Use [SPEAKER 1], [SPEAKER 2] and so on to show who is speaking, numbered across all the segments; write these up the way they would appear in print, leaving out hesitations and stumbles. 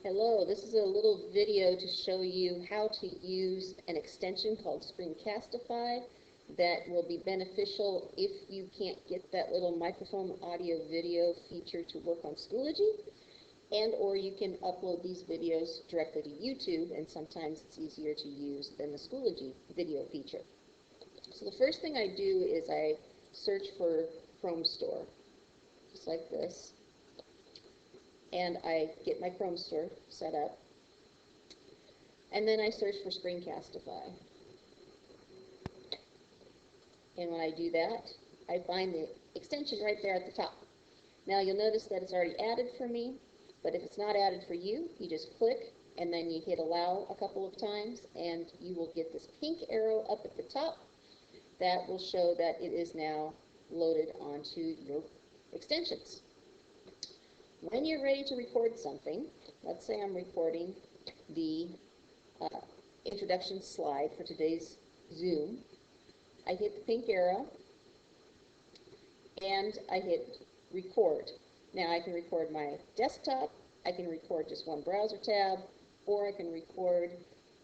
[SPEAKER 1] Hello, this is a little video to show you how to use an extension called Screencastify that will be beneficial if you can't get that little microphone audio video feature to work on Schoology, and or you can upload these videos directly to YouTube, and sometimes it's easier to use than the Schoology video feature. So the first thing I do is I search for Chrome Store, just like this. And I get my Chrome Store set up, and then I search for Screencastify. And when I do that, I find the extension right there at the top. Now you'll notice that it's already added for me, but if it's not added for you, you just click and then you hit allow a couple of times, and you will get this pink arrow up at the top that will show that it is now loaded onto your extensions. When you're ready to record something, let's say I'm recording the introduction slide for today's Zoom, I hit the pink arrow and I hit record. Now I can record my desktop, I can record just one browser tab, or I can record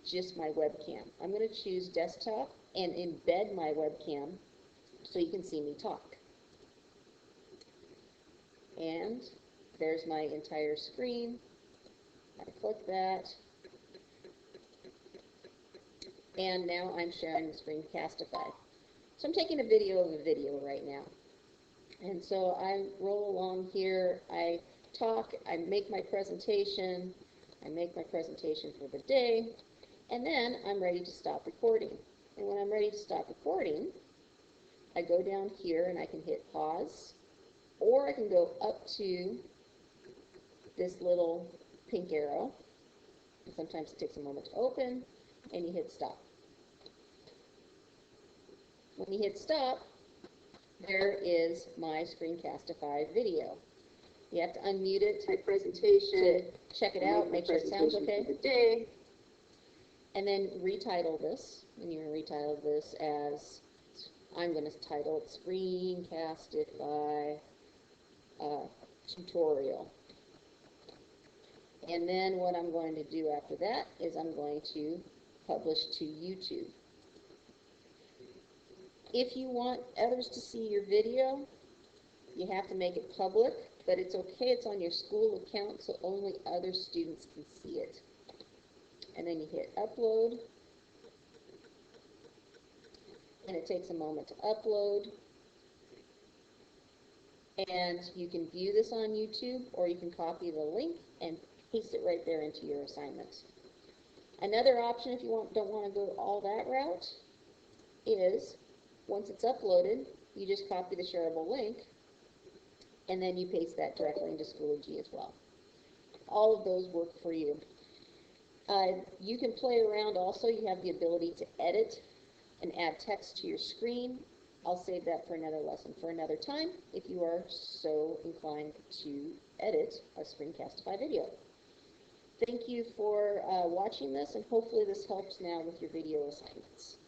[SPEAKER 1] just my webcam. I'm going to choose desktop and embed my webcam so you can see me talk. And there's my entire screen. I click that, and now I'm sharing the Screencastify. So I'm taking a video of a video right now. And so I roll along here, I talk, I make my presentation for the day, and then I'm ready to stop recording. And when I'm ready to stop recording, I go down here and I can hit pause, or I can go up to this little pink arrow, and sometimes it takes a moment to open, and you hit stop. When you hit stop, there is my Screencastify video. You have to unmute it to presentation, to check it out, make sure it sounds okay, and then retitle this, and you're going to retitle this as, I'm going to title it Screencastify tutorial. And then what I'm going to do after that is I'm going to publish to YouTube. If you want others to see your video, you have to make it public, but it's okay, it's on your school account, so only other students can see it. And then you hit upload, and it takes a moment to upload. And you can view this on YouTube, or you can copy the link and paste it right there into your assignment. Another option, if you don't want to go all that route, is once it's uploaded, you just copy the shareable link, and then you paste that directly into Schoology as well. All of those work for you. You can play around also. You have the ability to edit and add text to your screen. I'll save that for another lesson for another time if you are so inclined to edit a Screencastify video. Thank you for watching this, and hopefully this helps now with your video assignments.